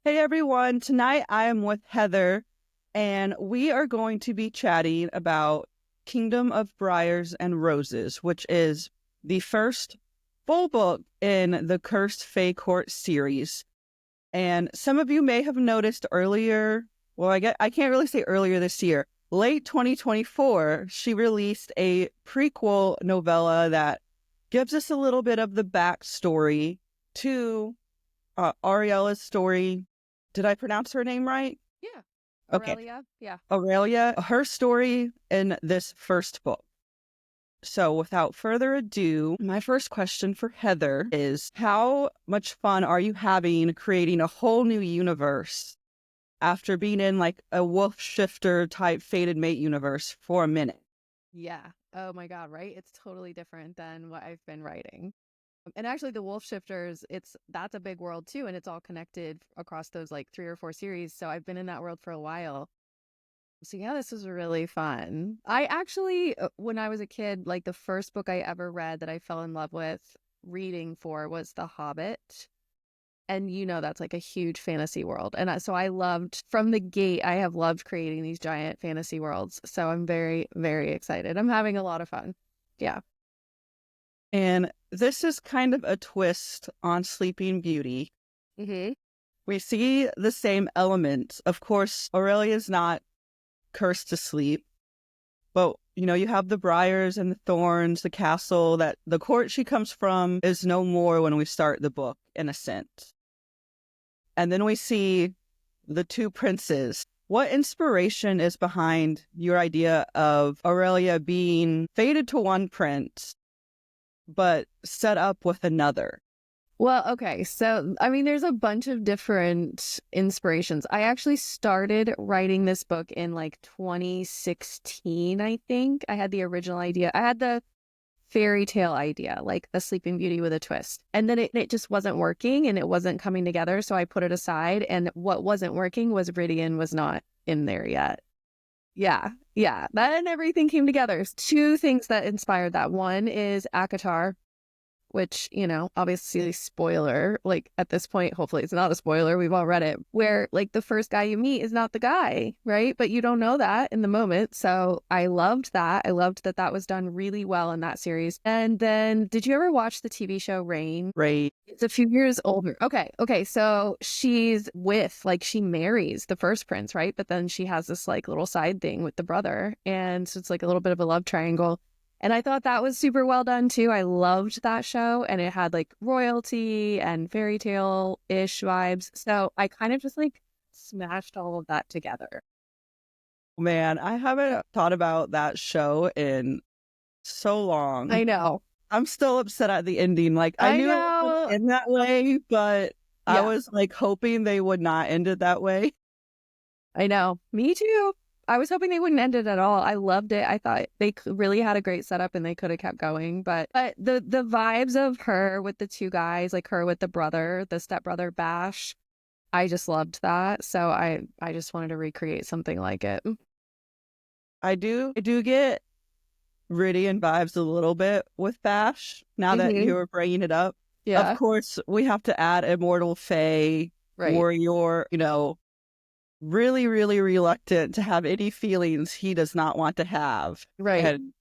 Hey everyone, tonight I am with Heather, and we are going to be chatting about Kingdom of Briars and Roses, which is the first full book in the Cursed Fae Court series. And some of you may have noticed earlier, well, I can't really say earlier this year, late 2024, she released a prequel novella that gives us a little bit of the backstory to Ariela's story. Did I pronounce her name right? Yeah. Okay. Aurelia. Yeah. Aurelia, her story in this first book. So without further ado, my first question for Heather is, how much fun are you having creating a whole new universe after being in like a wolf shifter type fated mate universe for a minute? Yeah. Oh my God, right? It's totally different than what I've been writing. And actually the Wolf Shifters, that's a big world too, and it's all connected across those like 3 or 4 series. So I've been in that world for a while. So yeah, this was really fun. I actually, when I was a kid, like the first book I ever read that I fell in love with reading for was The Hobbit. And that's like a huge fantasy world. And so I loved, from the gate, I have loved creating these giant fantasy worlds. So I'm very, very excited. I'm having a lot of fun. Yeah. And this is kind of a twist on Sleeping Beauty. Mm-hmm. We see the same elements. Of course, Aurelia's not cursed to sleep, but you have the briars and the thorns, the castle, that the court she comes from is no more when we start the book, in a sense. And then we see the two princes. What inspiration is behind your idea of Aurelia being fated to one prince, but set up with another? Well, okay. So, I mean, there's a bunch of different inspirations. I actually started writing this book in like 2016, I think. I had the original idea. I had the fairy tale idea, like the Sleeping Beauty with a twist. And then it just wasn't working and it wasn't coming together. So I put it aside. And what wasn't working was Viridian was not in there yet. Yeah. Yeah. Then everything came together. There's two things that inspired that. One is 𝒬𝒃𝑃, which, obviously spoiler, like at this point, hopefully it's not a spoiler. We've all read it, where like the first guy you meet is not the guy, right? But you don't know that in the moment. So I loved that. I loved that that was done really well in that series. And then did you ever watch the TV show Rain? Right. It's a few years older. Okay. So she marries the first prince, right? But then she has this like little side thing with the brother. And so it's like a little bit of a love triangle. And I thought that was super well done too. I loved that show, and it had like royalty and fairy tale-ish vibes. So I kind of just like smashed all of that together. Man, I haven't thought about that show in so long. I know. I'm still upset at the ending. Like, I I knew it was know. gonna end that way, but I Yeah, was like hoping they would not end it that way. I know. Me too. I was hoping they wouldn't end it at all. I loved it. I thought they really had a great setup and they could have kept going. But the vibes of her with the two guys, like her with the brother, the stepbrother Bash, I just loved that. So I just wanted to recreate something like it. I do get Ridian vibes a little bit with Bash, now that Mm-hmm. you were bringing it up. Of Yeah, course, we have to add Immortal Fae, right. warrior, really, really reluctant to have any feelings he does not want to have. Right. And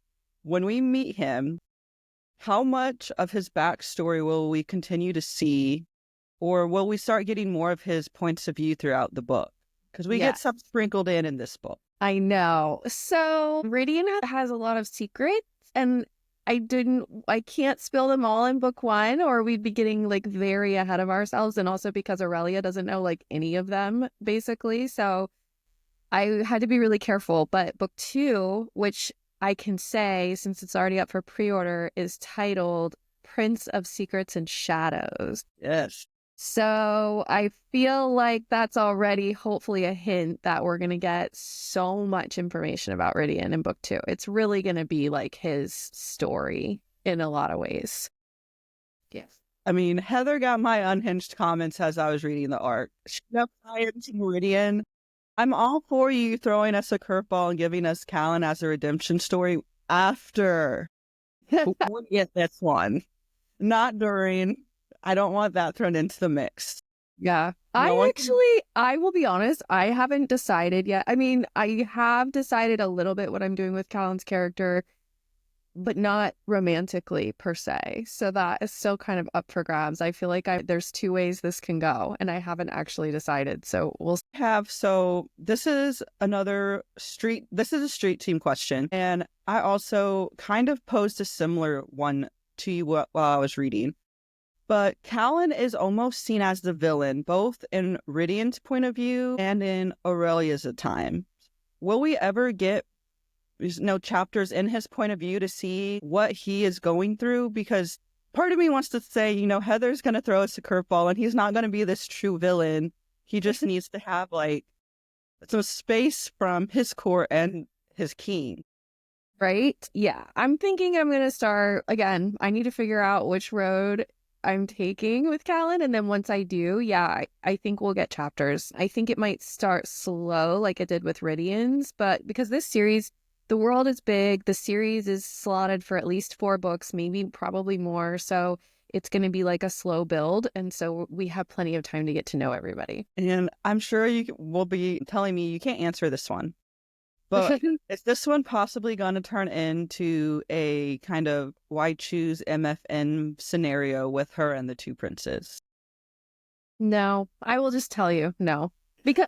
when we meet him, how much of his backstory will we continue to see, or will we start getting more of his points of view throughout the book? Because we Yeah, get some sprinkled in this book. I know. So Meridian has a lot of secrets, and I can't spill them all in book one, or we'd be getting like very ahead of ourselves. And also because Aurelia doesn't know like any of them, basically. So I had to be really careful. But book two, which I can say since it's already up for pre-order, is titled Prince of Secrets and Shadows. Yes. So I feel like that's already hopefully a hint that we're going to get so much information about Ridian in book two. It's really going to be like his story in a lot of ways. Yes. I mean, Heather got my unhinged comments as I was reading the arc. She got fired to Meridian. I'm all for you throwing us a curveball and giving us Callan as a redemption story after we get this one, not during. I don't want that thrown into the mix. Yeah. No one can. I will be honest, I haven't decided yet. I mean, I have decided a little bit what I'm doing with Callan's character, but not romantically per se. So that is still kind of up for grabs. I feel like there's two ways this can go, and I haven't actually decided. So we'll So this is a street team question. And I also kind of posed a similar one to you while I was reading. But Callan is almost seen as the villain, both in Rydian's point of view and in Aurelia's at time. Will we ever get chapters in his point of view to see what he is going through? Because part of me wants to say, Heather's going to throw us a curveball and he's not going to be this true villain. He just needs to have like some space from his court and his king. right? Yeah. I'm thinking I'm going to start again. I need to figure out which road I'm taking with Callan. And then once I do, yeah, I think we'll get chapters. I think it might start slow like it did with Rydian's, but because this series, the world is big, the series is slotted for at least 4 books, maybe probably more. So it's going to be like a slow build. And so we have plenty of time to get to know everybody. And I'm sure you will be telling me you can't answer this one. But is this one possibly going to turn into a kind of why choose MFN scenario with her and the 2 princes? No, I will just tell you no.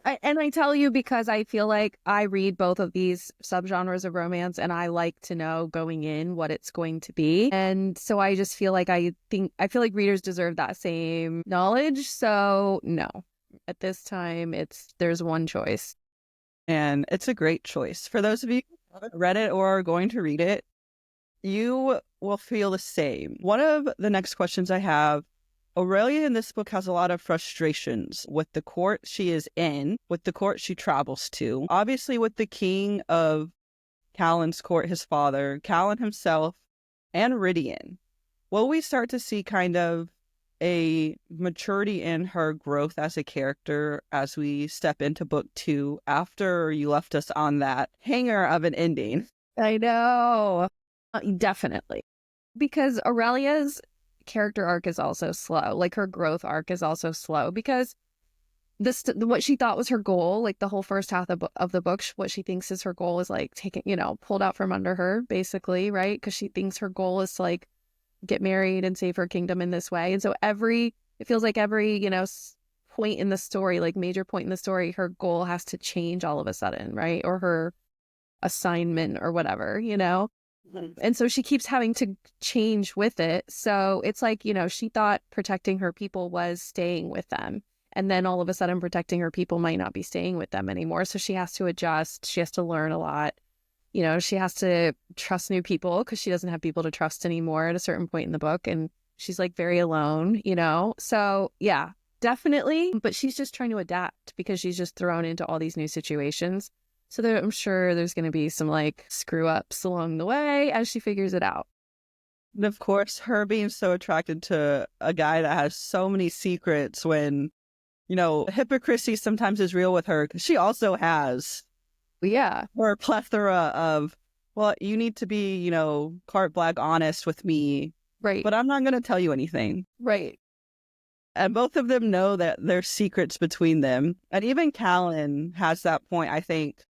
I tell you because I feel like I read both of these subgenres of romance and I like to know going in what it's going to be. And so I just feel like I feel like readers deserve that same knowledge. So no, at this time there's one choice. And it's a great choice. For those of you who haven't read it or are going to read it, you will feel the same. One of the next questions I have, Aurelia in this book has a lot of frustrations with the court she is in, with the court she travels to, obviously with the king of Callan's court, his father, Callan himself, and Rydian. Will we start to see kind of a maturity in her growth as a character as we step into book 2 after you left us on that hanger of an ending? I know. Definitely. Because Aurelia's character arc is also slow. Like her growth arc is also slow because what she thought was her goal, like the whole first half of the book, what she thinks is her goal is like taken, pulled out from under her basically, right? Because she thinks her goal is to like get married and save her kingdom in this way. And so it feels like every, point in the story, like major point in the story, her goal has to change all of a sudden, right? Or her assignment or whatever, And so she keeps having to change with it. So it's like, she thought protecting her people was staying with them. And then all of a sudden protecting her people might not be staying with them anymore. So she has to adjust. She has to learn a lot. She has to trust new people because she doesn't have people to trust anymore at a certain point in the book. And she's like very alone, So yeah, definitely. But she's just trying to adapt because she's just thrown into all these new situations. So I'm sure there's going to be some like screw ups along the way as she figures it out. And of course, her being so attracted to a guy that has so many secrets when, hypocrisy sometimes is real with her because she also has her plethora of, well, you need to be, carte blanche honest with me. Right. But I'm not going to tell you anything. Right. And both of them know that there's secrets between them. And even Callan has that point, I think,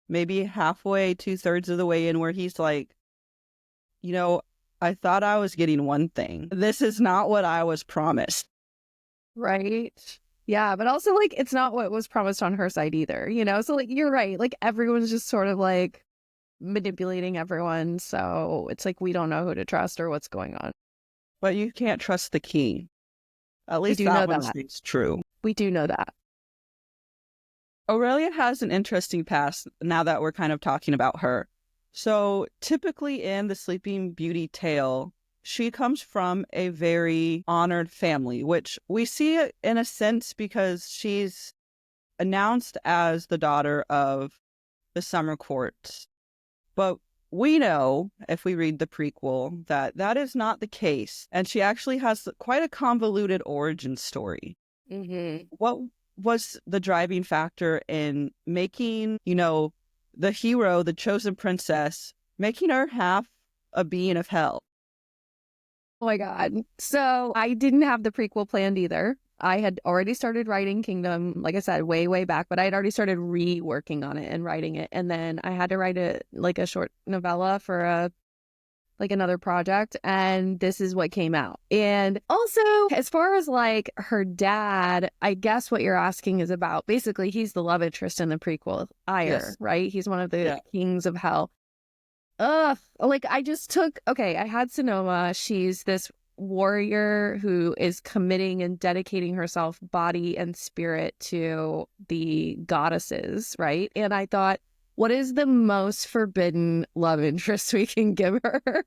maybe halfway, 2/3 of the way in where he's like, I thought I was getting one thing. This is not what I was promised. Right. Yeah. But also like, it's not what was promised on her side either, So like, you're right. Like everyone's just sort of like manipulating everyone. So it's like, we don't know who to trust or what's going on. But you can't trust the king. At least that one is true. We do know that. Aurelia has an interesting past now that we're kind of talking about her. So typically in the Sleeping Beauty tale, she comes from a very honored family, which we see it in a sense because she's announced as the daughter of the summer court. But we know, if we read the prequel, that that is not the case. And she actually has quite a convoluted origin story. Mm-hmm. What was the driving factor in making, the hero, the chosen princess, making her half a being of hell? Oh my God. So I didn't have the prequel planned either. I had already started writing Kingdom, like I said, way, way back, but I had already started reworking on it and writing it. And then I had to write a short novella for another project, and this is what came out. And also, as far as like her dad, I guess what you're asking is about, basically he's the love interest in the prequel, 𝒦𝒑r, Yes. right? He's one of the Yeah. kings of hell. Like I had 𝒦𝒨𝒻. She's this warrior who is committing and dedicating herself body and spirit to the goddesses, right? And I thought, what is the most forbidden love interest we can give her?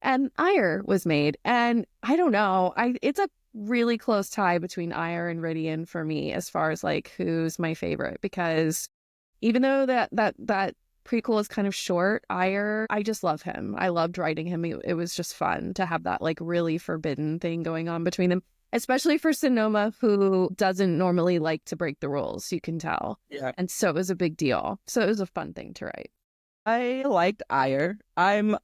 And 𝒦𝒑r was made. And I don't know, it's a really close tie between 𝒦𝒑r and Rydian for me as far as like who's my favorite, because even though that prequel is kind of short, 𝒦𝒑r, I just love him. I loved writing him. It was just fun to have that like really forbidden thing going on between them, especially for 𝒦𝒨𝒻, who doesn't normally like to break the rules, you can tell. Yeah. And so it was a big deal. So it was a fun thing to write. I liked 𝒦𝒑r. I'm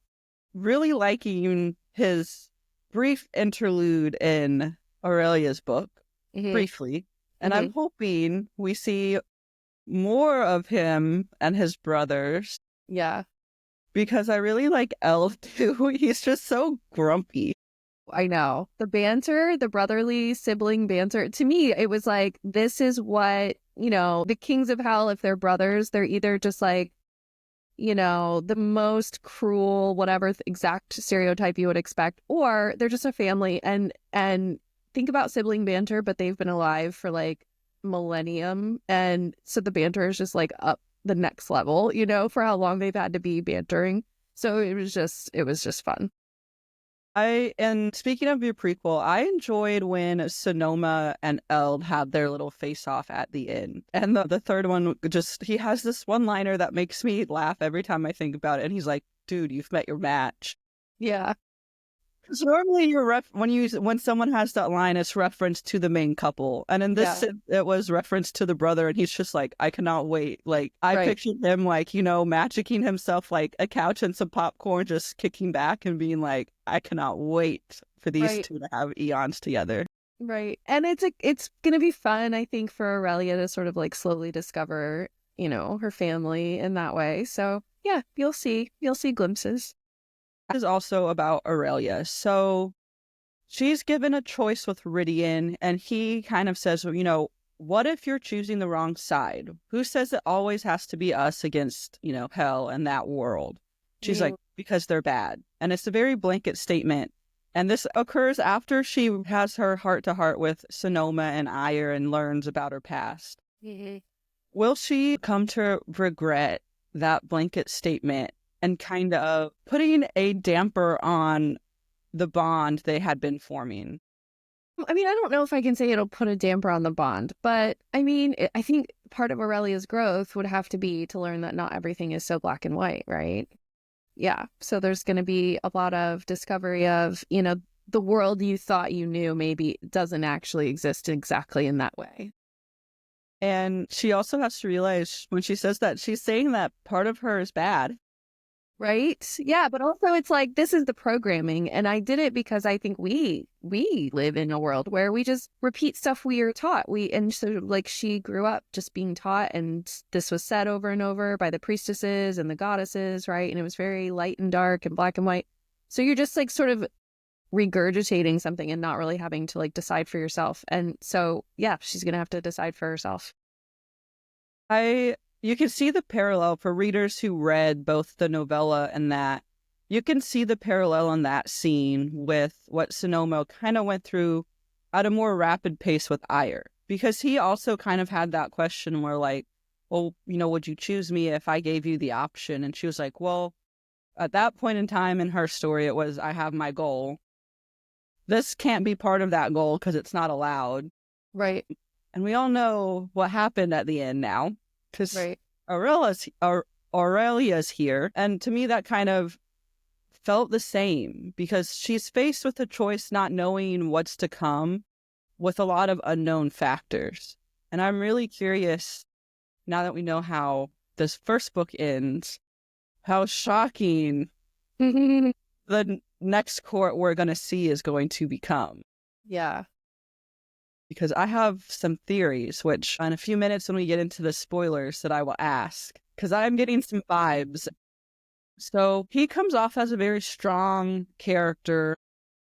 really liking his brief interlude in Aurelia's book, briefly. And I'm hoping we see more of him and his brothers. Yeah. Because I really like 𝒬𝒄 too. He's just so grumpy. I know. The banter, the brotherly sibling banter, to me, it was like, this is what, the kings of hell, if they're brothers, they're either just like, the most cruel, whatever exact stereotype you would expect, or they're just a family. And think about sibling banter, but they've been alive for like millennium. And so the banter is just like up the next level, for how long they've had to be bantering. So it was just fun. And speaking of your prequel, I enjoyed when 𝒦𝒨𝒻 and 𝒬𝒄 had their little face-off at the end. And the third one, he has this one-liner that makes me laugh every time I think about it. And he's like, dude, you've met your match. Yeah. Because normally when someone has that line, it's reference to the main couple. And in this, it was reference to the brother. And he's just like, I cannot wait. Like, I pictured him like, magicking himself like a couch and some popcorn, just kicking back and being like, I cannot wait for these two to have eons together. Right. And it's going to be fun, I think, for Aurelia to sort of like slowly discover, her family in that way. So yeah, you'll see glimpses. Is also about Aurelia. So she's given a choice with Rydian, and he kind of says, what if you're choosing the wrong side? Who says it always has to be us against, hell and that world? She's like, because they're bad. And it's a very blanket statement. And this occurs after she has her heart-to-heart with 𝒦𝒨𝒻 and 𝒦𝒑r and learns about her past. Will she come to regret that blanket statement and kind of putting a damper on the bond they had been forming? I mean, I don't know if I can say it'll put a damper on the bond, but I mean, I think part of Aurelia's growth would have to be to learn that not everything is so black and white, right? Yeah. So there's going to be a lot of discovery of, the world you thought you knew maybe doesn't actually exist exactly in that way. And she also has to realize when she says that, she's saying that part of her is bad. Right? Yeah, but also it's like, this is the programming, and I did it because I think we live in a world where we just repeat stuff we are taught. And so like she grew up just being taught, and this was said over and over by the priestesses and the goddesses, right? And it was very light and dark and black and white. So you're just like sort of regurgitating something and not really having to like decide for yourself. And so yeah, she's gonna have to decide for herself. You can see the parallel for readers who read both the novella and that. You can see the parallel in that scene with what 𝒦𝒨𝒻 kind of went through at a more rapid pace with 𝒦𝒑r. Because he also kind of had that question where like, well, would you choose me if I gave you the option? And she was like, well, at that point in time in her story, it was, I have my goal. This can't be part of that goal because it's not allowed. Right. And we all know what happened at the end now. Because Aurelia's here. And to me, that kind of felt the same because she's faced with a choice not knowing what's to come with a lot of unknown factors. And I'm really curious, now that we know how this first book ends, how shocking the next court we're going to see is going to become. Yeah. because I have some theories, which in a few minutes when we get into the spoilers that I will ask, because I'm getting some vibes. So he comes off as a very strong character,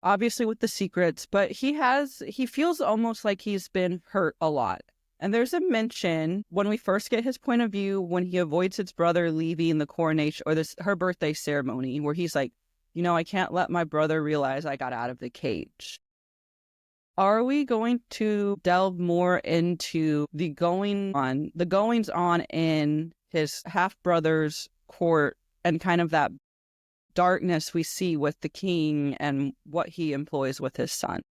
obviously with the secrets, but he feels almost like he's been hurt a lot. And there's a mention when we first get his point of view when he avoids his brother leaving the coronation or her birthday ceremony, where he's like, I can't let my brother realize I got out of the cage. Are we going to delve more into the goings on in his half-brother's court and kind of that darkness we see with the king and what he employs with his son?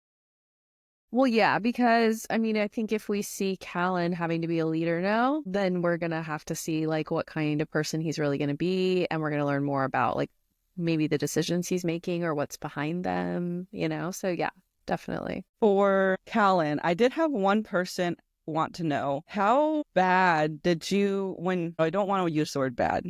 Well, yeah, because I think if we see Callan having to be a leader now, then we're gonna have to see like what kind of person he's really gonna be, and we're gonna learn more about like maybe the decisions he's making or what's behind them, So yeah, definitely. For Callan, I did have one person want to know, how bad did you, I don't want to use the word bad.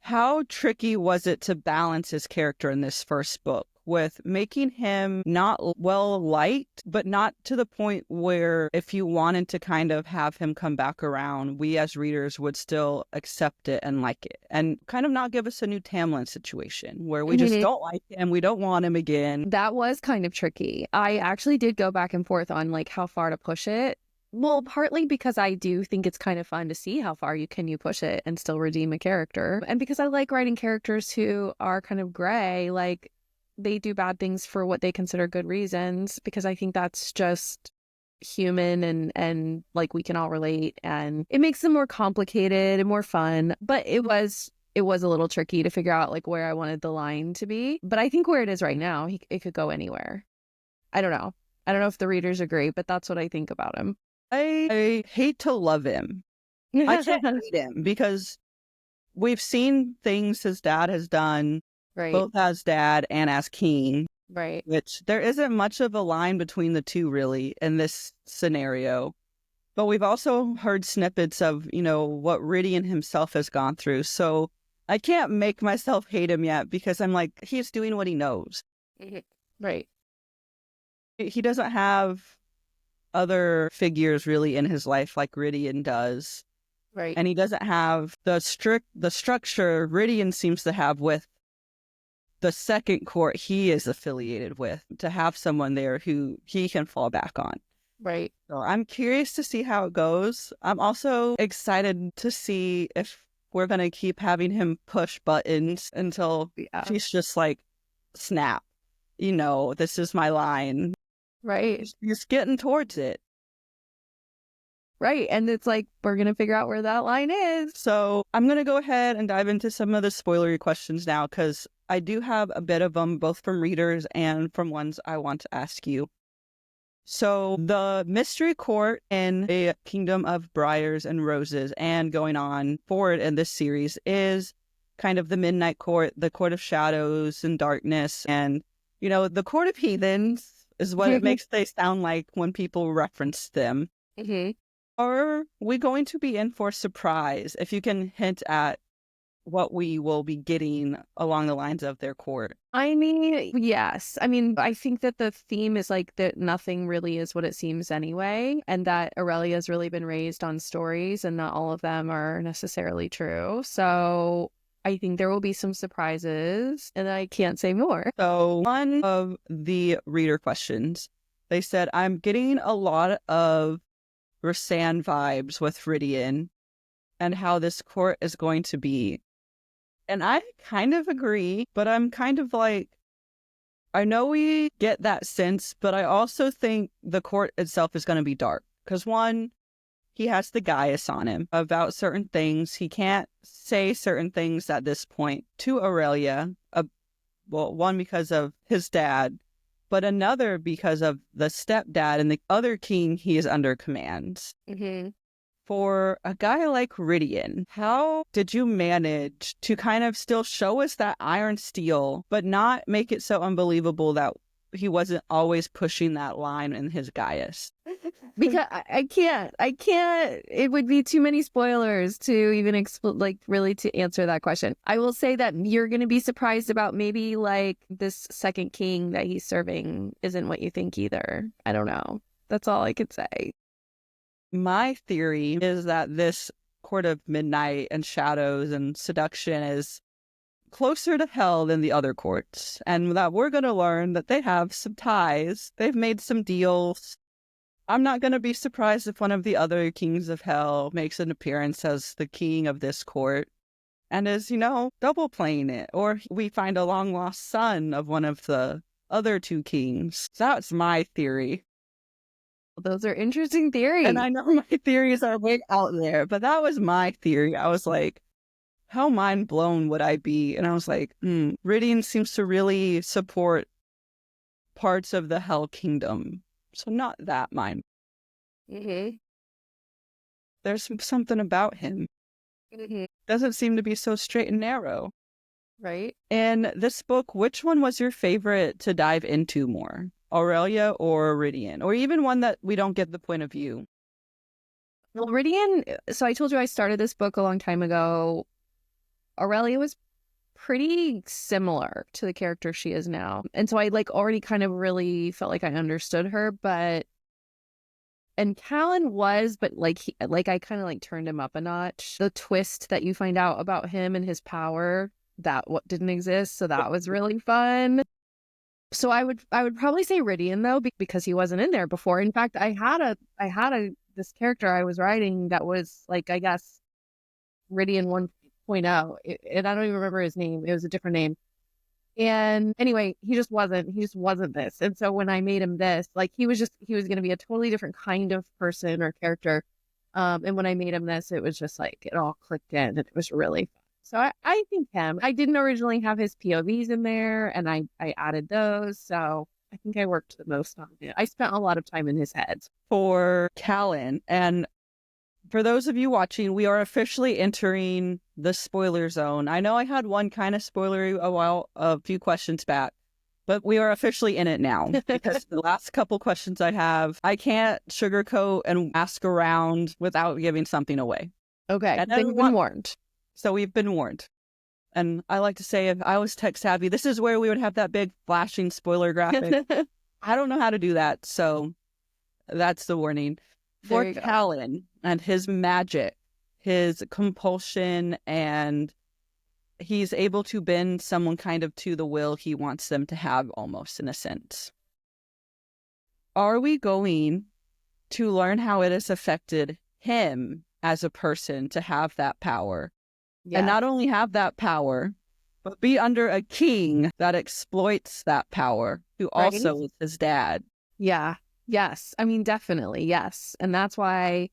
How tricky was it to balance his character in this first book with making him not well liked, but not to the point where if you wanted to kind of have him come back around, we as readers would still accept it and like it, and kind of not give us a new Tamlin situation where we just don't like him, we don't want him again. That was kind of tricky. I actually did go back and forth on like how far to push it. Well, partly because I do think it's kind of fun to see how far you push it and still redeem a character. And because I like writing characters who are kind of gray, like they do bad things for what they consider good reasons, because I think that's just human and like we can all relate, and it makes them more complicated and more fun. But it was a little tricky to figure out like where I wanted the line to be. But I think where it is right now, it could go anywhere. I don't know. I don't know if the readers agree, but that's what I think about him. I hate to love him. I can't hate him because we've seen things his dad has done, right, both as dad and as king, right, which there isn't much of a line between the two really in this scenario. But we've also heard snippets of, what Rydian himself has gone through. So I can't make myself hate him yet because I'm like, he's doing what he knows. right. He doesn't have other figures really in his life like Rydian does. Right. And he doesn't have the structure Rydian seems to have with the second court he is affiliated with, to have someone there who he can fall back on. Right. So I'm curious to see how it goes. I'm also excited to see if we're going to keep having him push buttons until she's just like, snap, this is my line. Right. He's getting towards it. Right. And it's like, we're going to figure out where that line is. So I'm going to go ahead and dive into some of the spoilery questions now, because I do have a bit of them, both from readers and from ones I want to ask you. So the mystery court in a Kingdom of Briars and Roses and going on forward in this series is kind of the Midnight Court, the Court of Shadows and Darkness, and, the Court of Heathens is what it makes they sound like when people reference them. Are we going to be in for a surprise if you can hint at what we will be getting along the lines of their court? Yes. I think that the theme is like that nothing really is what it seems anyway, and that Aurelia has really been raised on stories and not all of them are necessarily true. So I think there will be some surprises, and I can't say more. So one of the reader questions, they said, I'm getting a lot of Rhysand vibes with Rydian and how this court is going to be. And I kind of agree, but I'm kind of like, I know we get that sense, but I also think the court itself is going to be dark. Because one, he has the Gaius on him about certain things. He can't say certain things at this point to Aurelia. One, because of his dad, but another because of the stepdad and the other king he is under command. For a guy like Rydian, how did you manage to kind of still show us that iron steel, but not make it so unbelievable that he wasn't always pushing that line in his Gaius. Because I can't. It would be too many spoilers to even really to answer that question. I will say that you're going to be surprised about maybe like this second king that he's serving isn't what you think either. I don't know. That's all I could say. My theory is that this court of midnight and shadows and seduction is closer to hell than the other courts, and that we're going to learn that they have some ties. They've made some deals. I'm not going to be surprised if one of the other kings of hell makes an appearance as the king of this court and is, double playing it. Or we find a long lost son of one of the other two kings. That's my theory. Those are interesting theories. And I know my theories are way out there, but that was my theory. I was like, how mind blown would I be? And I was like, Ridian seems to really support parts of the Hell Kingdom. So not that mind. Mm-hmm. There's something about him. Mm-hmm. Doesn't seem to be so straight and narrow. Right. In this book, which one was your favorite to dive into more? Aurelia or Ridian? Or even one that we don't get the point of view? Well, Ridian, so I told you I started this book a long time ago. Aurelia was pretty similar to the character she is now. And so I already kind of really felt like I understood her, and Callan was, but I kind of turned him up a notch. The twist that you find out about him and his power, what didn't exist, so that was really fun. So I would probably say Ridian though, because he wasn't in there before. In fact, I had this character I was writing that was I guess Ridian 1.0, and I don't even remember his name. It was a different name. And anyway, he just wasn't this. And so when I made him this, he was going to be a totally different kind of person or character. And when I made him this, it was just it all clicked in, and it was really fun. So I think him. I didn't originally have his POVs in there, and I added those. So I think I worked the most on it. I spent a lot of time in his head. For Callan, and for those of you watching, we are officially entering the spoiler zone. I know I had one kind of spoilery a few questions back, but we are officially in it now because the last couple questions I have, I can't sugarcoat and ask around without giving something away. Okay, and then we've been warned. So we've been warned. And I like to say, if I was tech savvy, this is where we would have that big flashing spoiler graphic. I don't know how to do that, so that's the warning. For Callan and his magic, his compulsion, and he's able to bend someone kind of to the will he wants them to have, almost in a sense. Are we going to learn how it has affected him as a person to have that power? Yeah. And not only have that power, but be under a king that exploits that power, who also is his dad. Yeah. Yes. I mean, definitely. Yes. And that's what I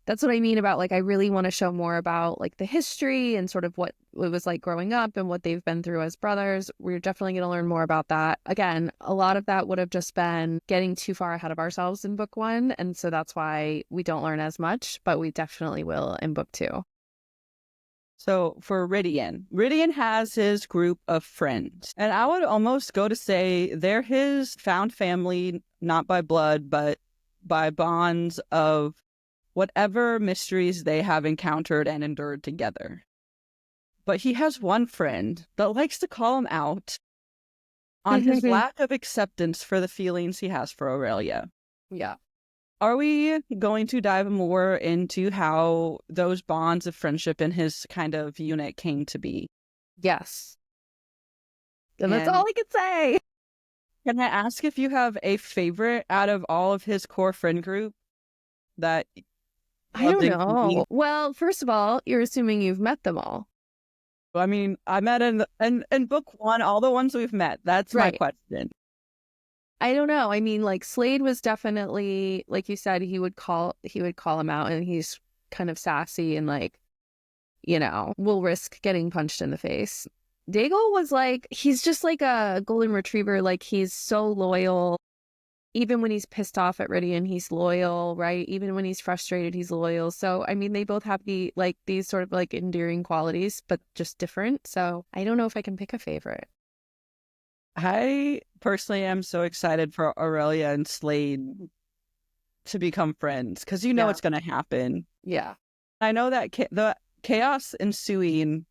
mean about I really want to show more about the history and sort of what it was like growing up and what they've been through as brothers. We're definitely going to learn more about that. Again, a lot of that would have just been getting too far ahead of ourselves in book 1. And so that's why we don't learn as much, but we definitely will in book 2. So for Ridian has his group of friends. And I would almost go to say they're his found family, not by blood, but by bonds of whatever mysteries they have encountered and endured together. But he has one friend that likes to call him out on his lack of acceptance for the feelings he has for Aurelia. Yeah. Are we going to dive more into how those bonds of friendship in his kind of unit came to be? Yes. And that's all I could say. Can I ask if you have a favorite out of all of his core friend group that... I don't know. Well, first of all, you're assuming you've met them all. I mean, I met in book 1, all the ones we've met. That's my question. I don't know. I mean, Slade was definitely, like you said, he would call him out, and he's kind of sassy and will risk getting punched in the face. Daigle was he's just a golden retriever. He's so loyal. Even when he's pissed off at Ridian, he's loyal, right? Even when he's frustrated, he's loyal. So, I mean, they both have these sort of endearing qualities, but just different. So I don't know if I can pick a favorite. I personally am so excited for Aurelia and Slade to become friends because you know Yeah. it's going to happen. Yeah. I know that the chaos ensuing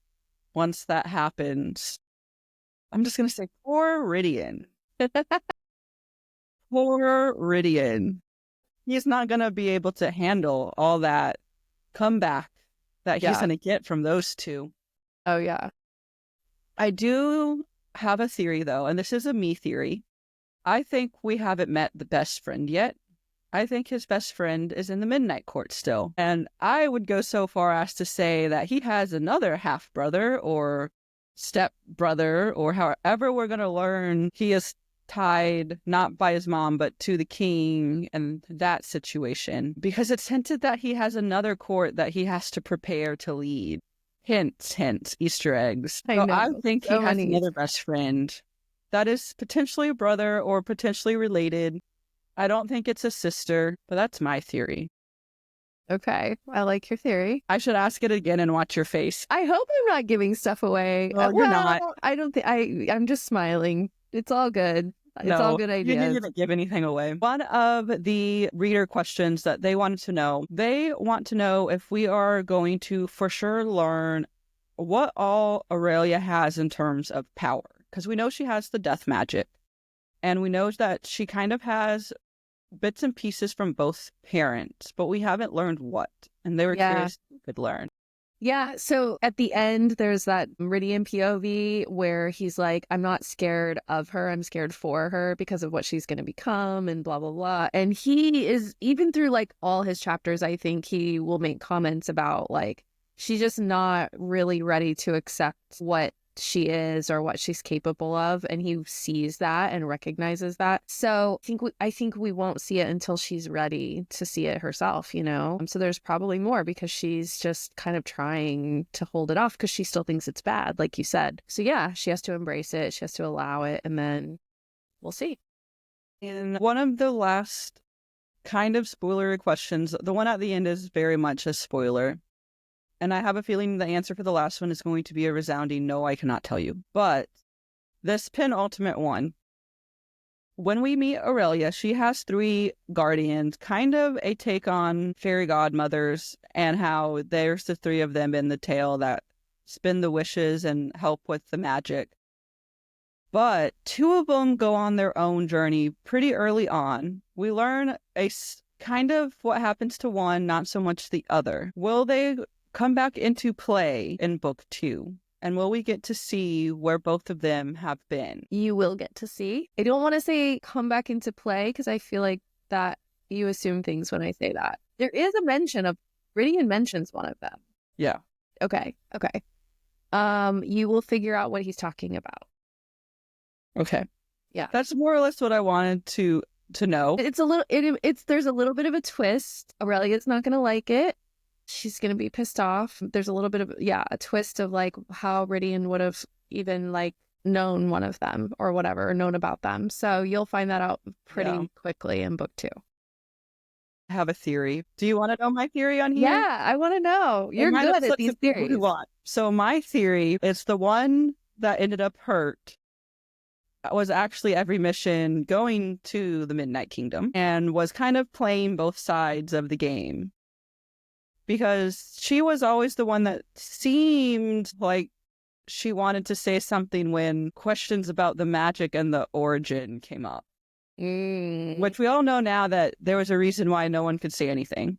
once that happens, I'm just going to say poor Ridian. Poor Ridian. He's not going to be able to handle all that comeback that he's Yeah. going to get from those two. Oh, yeah. I do have a theory, though, and this is a me theory. I think we haven't met the best friend yet. I think his best friend is in the Midnight Court still. And I would go so far as to say that he has another half-brother or step-brother, or however we're going to learn he is tied not by his mom, but to the king and that situation. Because it's hinted that he has another court that he has to prepare to lead. Hint, hint, Easter eggs. I So know. I think So he has many. another best friend that is potentially a brother or potentially related. I don't think it's a sister, but that's my theory. Okay. I like your theory. I should ask it again and watch your face. I hope I'm not giving stuff away. Well, you're not. I don't think I'm just smiling. It's all good. It's all good You ideas. didn't give anything away. One of the reader questions that they wanted to know, they want to know if we are going to for sure learn what all Aurelia has in terms of power. Because we know she has the death magic. And we know that she kind of has bits and pieces from both parents, but we haven't learned what. And they were curious if we could learn. Yeah. So at the end, there's that Ridian POV where he's like, I'm not scared of her. I'm scared for her because of what she's going to become and blah, blah, blah. And he is, even through like all his chapters, I think he will make comments about like, she's just not really ready to accept what she is or what she's capable of, and he sees that and recognizes that. So I think we won't see it until she's ready to see it herself, you know. So there's probably more because she's just kind of trying to hold it off because she still thinks it's bad, like you said. So yeah, she has to embrace it, she has to allow it, and then we'll see. And one of the last kind of spoilery questions, the one at the end is very much a spoiler. And I have a feeling the answer for the last one is going to be a resounding no, I cannot tell you. But this penultimate one, when we meet Aurelia, she has 3 guardians, kind of a take on fairy godmothers and how there's the 3 of them in the tale that spin the wishes and help with the magic. But 2 of them go on their own journey pretty early on. We learn a kind of what happens to one, not so much the other. Will they come back into play in book 2? And will we get to see where both of them have been? You will get to see. I don't want to say come back into play because I feel like that you assume things when I say that. There is a mention of, Ridian mentions one of them. Yeah. Okay. You will figure out what he's talking about. Okay. Yeah. That's more or less what I wanted to know. It's a little, there's a little bit of a twist. Aurelia's not going to like it. She's going to be pissed off. There's a little bit of, a twist of like how Ridian would have even like known one of them or whatever, or known about them. So you'll find that out pretty quickly in book 2. I have a theory. Do you want to know my theory on here? Yeah, I want to know. You're good at these theories. So my theory is the one that ended up hurt was actually every mission going to the Midnight Kingdom and was kind of playing both sides of the game. Because she was always the one that seemed like she wanted to say something when questions about the magic and the origin came up. Which we all know now that there was a reason why no one could say anything.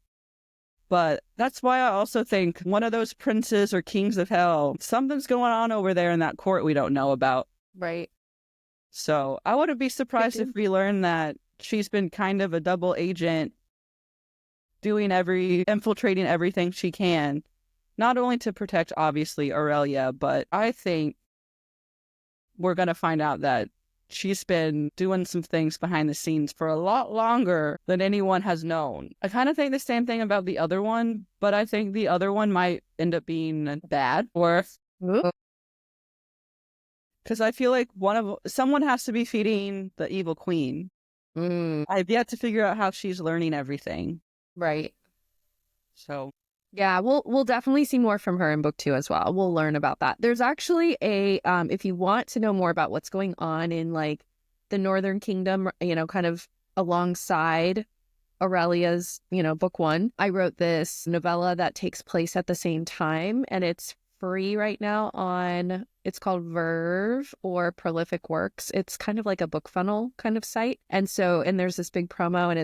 But that's why I also think one of those princes or kings of hell, something's going on over there in that court we don't know about. Right. So I wouldn't be surprised if we learn that she's been kind of a double agent, infiltrating everything she can, not only to protect, obviously, Aurelia, but I think we're going to find out that she's been doing some things behind the scenes for a lot longer than anyone has known. I kind of think the same thing about the other one, but I think the other one might end up being bad, or because I feel like someone has to be feeding the evil queen. I've yet to figure out how she's learning everything. Right. So Yeah, we'll definitely see more from her in book 2 as well. We'll learn about that. There's actually a if you want to know more about what's going on in like the Northern Kingdom, kind of alongside Aurelia's, book 1, I wrote this novella that takes place at the same time, and it's free right now on, it's called Verve or Prolific Works. It's kind of like a book funnel kind of site. And there's this big promo, and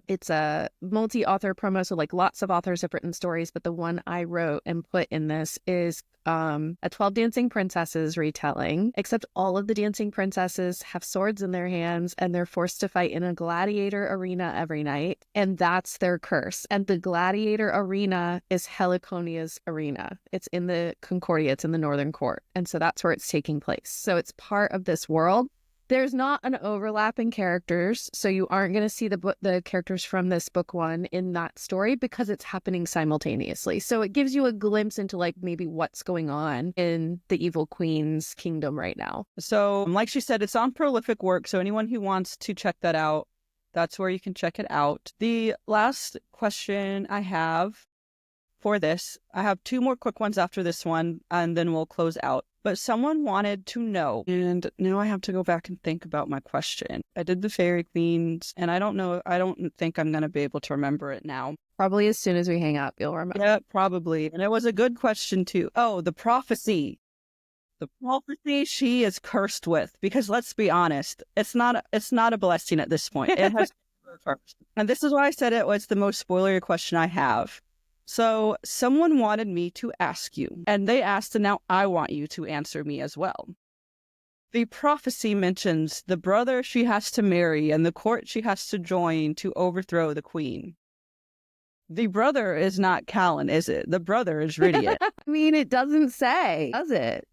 it's a multi-author promo. So like lots of authors have written stories, but the one I wrote and put in this is a 12 Dancing Princesses retelling, except all of the dancing princesses have swords in their hands and they're forced to fight in a gladiator arena every night. And that's their curse. And the gladiator arena is Heliconia's arena. It's in the Concordia, it's in the Northern Court. And so that's where it's taking place. So it's part of this world. There's not an overlap in characters, so you aren't going to see the characters from this book 1 in that story because it's happening simultaneously. So it gives you a glimpse into like maybe what's going on in the Evil Queen's kingdom right now. So like she said, it's on Prolific Work. So anyone who wants to check that out, that's where you can check it out. The last question I have for this, I have 2 more quick ones after this one, and then we'll close out. But someone wanted to know, and now I have to go back and think about my question. I did the Fairy Queens, and I don't think I'm going to be able to remember it now. Probably as soon as we hang up, you'll remember. Yeah, probably. And it was a good question too. Oh, the prophecy. The prophecy she is cursed with, because let's be honest, it's not a blessing at this point. It has cursed. And this is why I said it was the most spoilery question I have. So someone wanted me to ask you, and they asked, and now I want you to answer me as well. The prophecy mentions the brother she has to marry and the court she has to join to overthrow the queen. The brother is not Callan, is it? The brother is Riddian. I mean, it doesn't say, does it?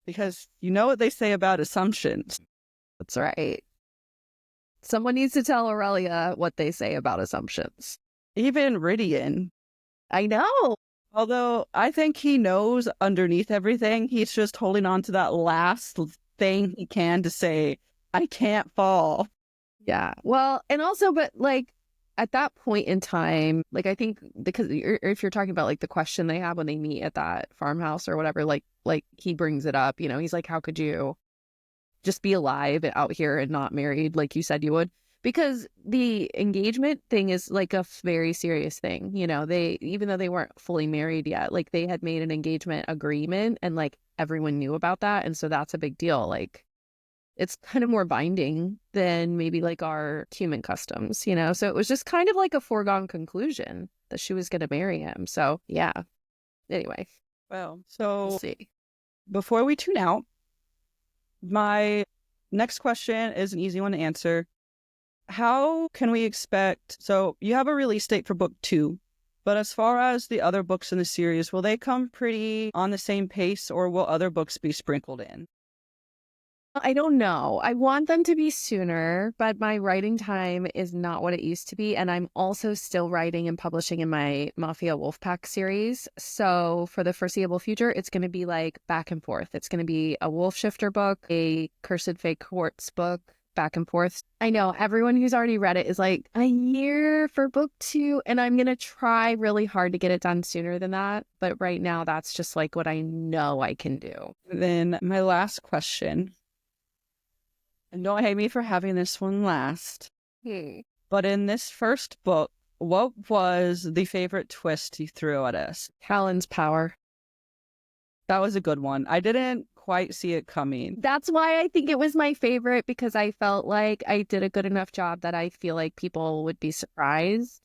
Because you know what they say about assumptions. That's right. Someone needs to tell Aurelia what they say about assumptions. Even Riddian. I know. Although I think he knows underneath everything, he's just holding on to that last thing he can to say, I can't fall. Yeah. Well, and also, but like at that point in time, like I think because if you're talking about like the question they have when they meet at that farmhouse or whatever, like he brings it up, he's like, how could you just be alive out here and not married like you said you would? Because the engagement thing is like a very serious thing. They, even though they weren't fully married yet, like they had made an engagement agreement and like everyone knew about that. And so that's a big deal. Like it's kind of more binding than maybe like our human customs, So it was just kind of like a foregone conclusion that she was going to marry him. So yeah. Anyway. Well, so we'll see. Before we tune out, my next question is an easy one to answer. How can we expect, so you have a release date for book 2, but as far as the other books in the series, will they come pretty on the same pace, or will other books be sprinkled in? I don't know. I want them to be sooner, but my writing time is not what it used to be. And I'm also still writing and publishing in my Mafia Wolfpack series. So for the foreseeable future, it's going to be like back and forth. It's going to be a Wolf Shifter book, a Cursed Fake Quartz book, back and forth. I know everyone who's already read it is like a year for book 2, and I'm going to try really hard to get it done sooner than that. But right now, that's just like what I know I can do. Then my last question, and don't hate me for having this one last, but in this first book, what was the favorite twist you threw at us? Callan's power. That was a good one. I didn't quite see it coming. That's why I think it was my favorite, because I felt like I did a good enough job that I feel like people would be surprised.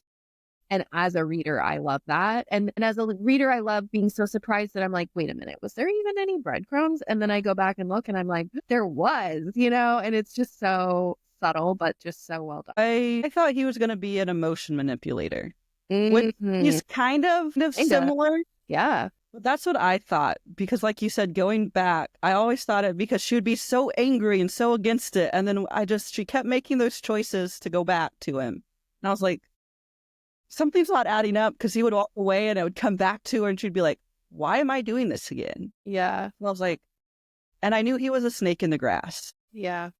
And as a reader, I love that. And as a reader, I love being so surprised that I'm like, wait a minute, was there even any breadcrumbs? And then I go back and look and I'm like, there was, and it's just so subtle, but just so well done. I thought he was going to be an emotion manipulator. He's kind of similar. Yeah. But that's what I thought, because like you said, going back, I always thought it because she would be so angry and so against it. And then she kept making those choices to go back to him. And I was like, something's not adding up, because he would walk away and I would come back to her and she'd be like, why am I doing this again? Yeah. And I was like, and I knew he was a snake in the grass. Yeah.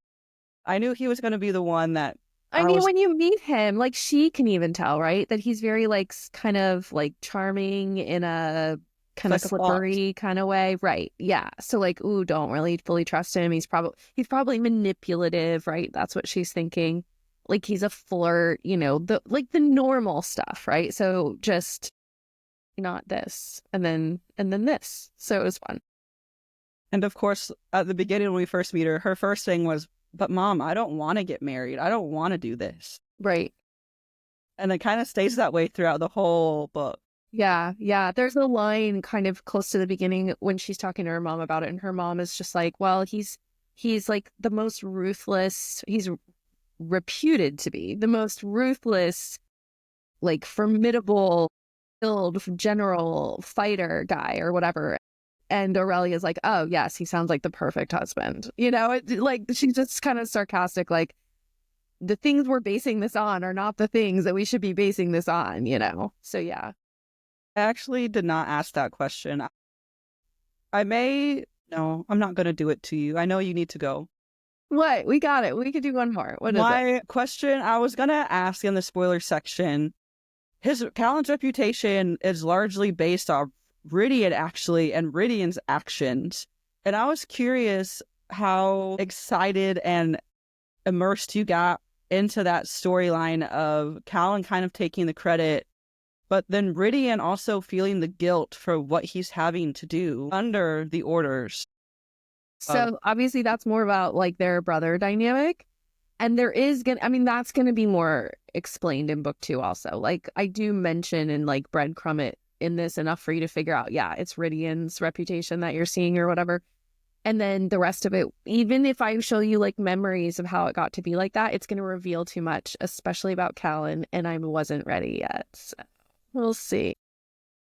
I knew he was going to be the one that I mean, when you meet him, like she can even tell, right? That he's very like kind of like charming in a kind of like slippery kind of way. Right. Yeah. So like, ooh, don't really fully trust him. He's probably manipulative, right? That's what she's thinking. Like he's a flirt, the normal stuff, right? So just not this and then this. So it was fun. And of course, at the beginning when we first meet her, her first thing was, "But Mom, I don't want to get married. I don't want to do this." Right. And it kind of stays that way throughout the whole book. Yeah, yeah. There's a line kind of close to the beginning when she's talking to her mom about it, and her mom is just like, well, he's like the most ruthless, he's reputed to be the most ruthless, like formidable, skilled general fighter guy or whatever. And Aurelia's like, oh, yes, he sounds like the perfect husband. Like she's just kind of sarcastic, like the things we're basing this on are not the things that we should be basing this on, So, yeah. I actually did not ask that question. No, I'm not going to do it to you. I know you need to go. What? We got it. We could do one more. What is it? My question I was going to ask in the spoiler section, Callan's reputation is largely based on Rydian actually and Rydian's actions. And I was curious how excited and immersed you got into that storyline of Callan kind of taking the credit, but then Rydian also feeling the guilt for what he's having to do under the orders. So obviously that's more about like their brother dynamic. And that's going to be more explained in book 2 also. Like I do mention and like breadcrumb it in this enough for you to figure out, yeah, it's Rydian's reputation that you're seeing or whatever. And then the rest of it, even if I show you like memories of how it got to be like that, it's going to reveal too much, especially about Callan. And I wasn't ready yet. So we'll see.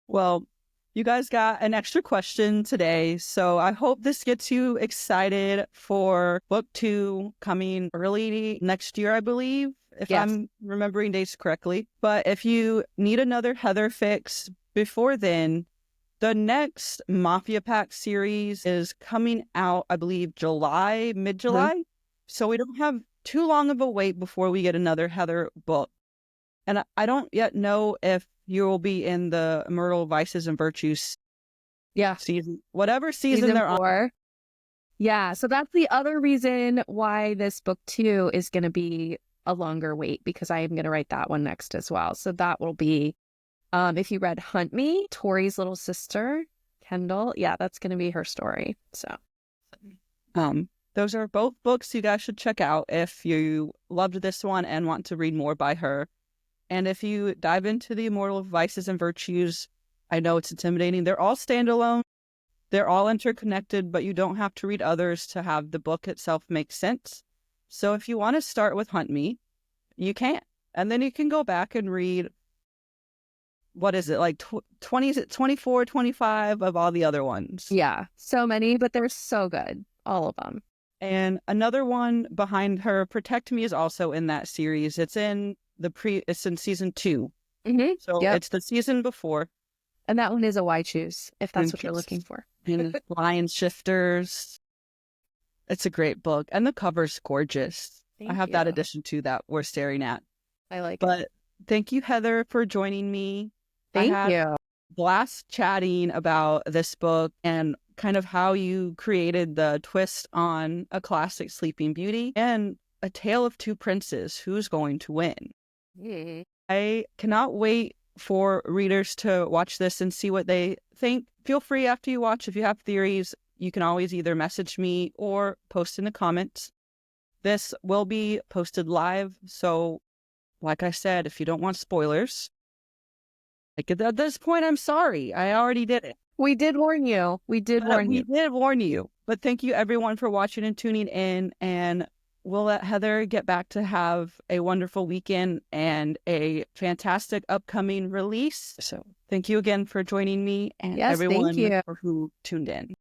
Well, you guys got an extra question today, so I hope this gets you excited for book 2 coming early next year, I believe, if Yes. I'm remembering dates correctly. But if you need another Heather fix before then, the next Mafia Pack series is coming out, I believe, mid-July. Mm-hmm. So we don't have too long of a wait before we get another Heather book. And I don't yet know if you will be in the Myrtle Vices and Virtues season, whatever season they're 4. on. Yeah, so that's the other reason why this book 2 is going to be a longer wait, because I am going to write that one next as well. So that will be, if you read Hunt Me, Tori's little sister, Kendall, yeah, that's going to be her story. So, those are both books you guys should check out if you loved this one and want to read more by her. And if you dive into the Immortal Vices and Virtues, I know it's intimidating. They're all standalone. They're all interconnected, but you don't have to read others to have the book itself make sense. So if you want to start with Hunt Me, you can. And then you can go back and read, what is it, like 24, 25 of all the other ones. Yeah, so many, but they're so good. All of them. And another one behind her, Protect Me, is also in that series. It's in season 2. Mm-hmm. So It's the season before. And that one is a why choose, if that's what you're looking for. And Lion Shifters. It's a great book. And the cover's gorgeous. I have that edition too that we're staring at. I like it. But thank you, Heather, for joining me. Thank you. Blast chatting about this book and kind of how you created the twist on a classic Sleeping Beauty and a tale of two princes. Who's going to win? Mm. I cannot wait for readers to watch this and see what they think. Feel free after you watch, if you have theories, you can always either message me or post in the comments. This will be posted live, so like I said, if you don't want spoilers, like at this point, I'm sorry. I already did it. We did warn you. We did warn you. But thank you everyone for watching and tuning in, and we'll let Heather get back to have a wonderful weekend and a fantastic upcoming release. So thank you again for joining me and everyone who tuned in.